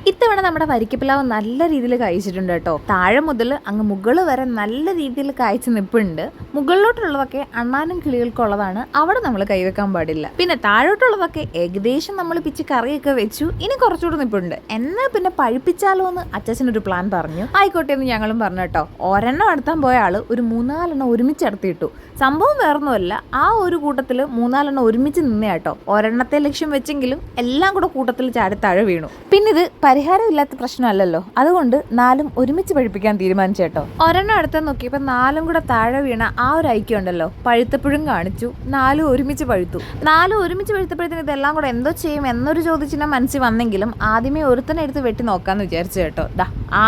ഇത്തവണ നമ്മുടെ വരിക്കപ്പിലാവ് നല്ല രീതിയിൽ കഴിച്ചിട്ടുണ്ട് കേട്ടോ. താഴെ മുതൽ അങ്ങ് മുകളിൽ വരെ നല്ല രീതിയിൽ കായ്ച്ചു നിൽപ്പുണ്ട്. മുകളിലോട്ടുള്ളതൊക്കെ അണ്ണാനും കിളികൾക്കുള്ളതാണ്, അവിടെ നമ്മൾ കൈവെക്കാൻ പാടില്ല. പിന്നെ താഴോട്ടുള്ളതൊക്കെ ഏകദേശം നമ്മൾ പിച്ച് കറിയൊക്കെ വെച്ചു. ഇനി കുറച്ചുകൂടെ നിൽപ്പുണ്ട്. എന്നാൽ പിന്നെ പഴുപ്പിച്ചാലോ എന്ന് അച്ഛനൊരു പ്ലാൻ പറഞ്ഞു. ആയിക്കോട്ടെ എന്ന് ഞങ്ങളും പറഞ്ഞു കേട്ടോ. ഒരെണ്ണം എടുത്താൻ പോയ ആള് ഒരു 3-4 ഒരുമിച്ച് എടുത്തിട്ടു. സംഭവം വേറൊന്നുമല്ല, ആ ഒരു കൂട്ടത്തിൽ 3-4 ഒരുമിച്ച് നിന്നേ കേട്ടോ. ഒരെണ്ണത്തെ ലക്ഷ്യം വെച്ചെങ്കിലും എല്ലാം കൂടെ കൂട്ടത്തിൽ ചാടി താഴെ വീണു. പിന്നെ ഇത് പരിഹാരമില്ലാത്ത പ്രശ്നമല്ലല്ലോ, അതുകൊണ്ട് 4 ഒരുമിച്ച് പഴുപ്പിക്കാൻ തീരുമാനിച്ചു കേട്ടോ. ഒരെണ്ണം എടുത്താൽ നോക്കിയപ്പോൾ 4 കൂടെ താഴെ വീണ ആ ഒരു ഐക്യം ഉണ്ടല്ലോ, പഴുത്തപ്പോഴും കാണിച്ചു. 4 ഒരുമിച്ച് പഴുത്തു. 4 ഒരുമിച്ച് പഴുത്തപ്പോഴത്തേന് ഇതെല്ലാം കൂടെ എന്തോ ചെയ്യും എന്നൊരു ചോദ്യചിഹ്നം മനസ്സിൽ വന്നെങ്കിലും ആദ്യമേ ഒരുത്തനെ എടുത്ത് വെട്ടി നോക്കാന്ന് വിചാരിച്ചു കേട്ടോ.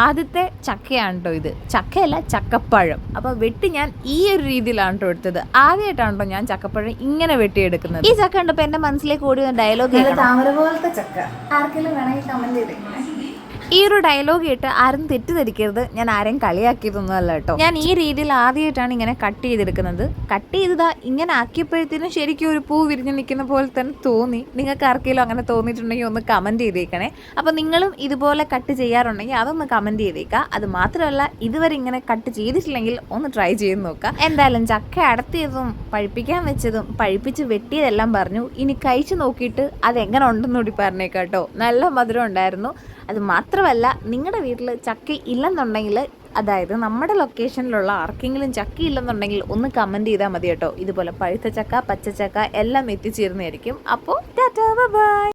ആദ്യത്തെ ചക്കയാണ് കേട്ടോ ഇത്. ചക്കയല്ല, ചക്കപ്പഴം. അപ്പോൾ വെട്ടി ഞാൻ ഈ ഒരു രീതിയിലാണ് കേട്ടോ എടുത്തത്. ആദ്യമായിട്ടാണോ ഞാൻ ചക്കപ്പഴം ഇങ്ങനെ വെട്ടിയെടുക്കുന്നത്. ഈ ചക്ക കണ്ടപ്പോൾ എൻ്റെ മനസ്സിലേക്ക് ഓടി വന്ന ഡയലോഗ്, താമര പോലത്തെ ചക്ക, ആർക്കെങ്കിലും വേണമെങ്കിൽ കമന്റ് ചെയ്തേക്കണേ. ഈ ഒരു ഡയലോഗ് കേട്ട് ആരും തെറ്റിദ്ധരിക്കരുത്, ഞാൻ ആരെയും കളിയാക്കിയതൊന്നുമല്ല കേട്ടോ. ഞാൻ ഈ രീതിയിൽ ആദ്യമായിട്ടാണ് ഇങ്ങനെ കട്ട് ചെയ്തെടുക്കുന്നത്. കട്ട് ചെയ്തതാ ഇങ്ങനെ ആക്കിയപ്പോഴത്തേനും ശരിക്കും ഒരു പൂ വിരിഞ്ഞ് നിൽക്കുന്ന പോലെ തന്നെ തോന്നി. നിങ്ങൾക്ക് ആർക്കെങ്കിലും അങ്ങനെ തോന്നിയിട്ടുണ്ടെങ്കിൽ ഒന്ന് കമൻറ്റ് ചെയ്തേക്കണേ. അപ്പോൾ നിങ്ങളും ഇതുപോലെ കട്ട് ചെയ്യാറുണ്ടെങ്കിൽ അതൊന്ന് കമൻറ്റ് ചെയ്തേക്കുക. അത് മാത്രമല്ല, ഇതുവരെ ഇങ്ങനെ കട്ട് ചെയ്തിട്ടില്ലെങ്കിൽ ഒന്ന് ട്രൈ ചെയ്ത് നോക്കുക. എന്തായാലും ചക്ക അടത്തിയതും പഴുപ്പിക്കാൻ വെച്ചതും പഴുപ്പിച്ച് വെട്ടിയതെല്ലാം പറഞ്ഞു. ഇനി കഴിച്ച് നോക്കിയിട്ട് അതെങ്ങനെ ഉണ്ടെന്നുകൂടി പറഞ്ഞേക്കാം കേട്ടോ. നല്ല മധുരം ഉണ്ടായിരുന്നു. അത് മാത്രമല്ല, നിങ്ങളുടെ വീട്ടിൽ ചക്ക ഇല്ലെന്നുണ്ടെങ്കിൽ, അതായത് നമ്മുടെ ലൊക്കേഷനിലുള്ള ആർക്കെങ്കിലും ചക്ക ഇല്ലെന്നുണ്ടെങ്കിൽ ഒന്ന് കമൻറ്റ് ചെയ്താൽ മതി കേട്ടോ. ഇതുപോലെ പഴുത്ത ചക്ക, പച്ചച്ചക്ക എല്ലാം എത്തിച്ചേരുന്നതായിരിക്കും. അപ്പോൾ ടാറ്റാ, ബൈ.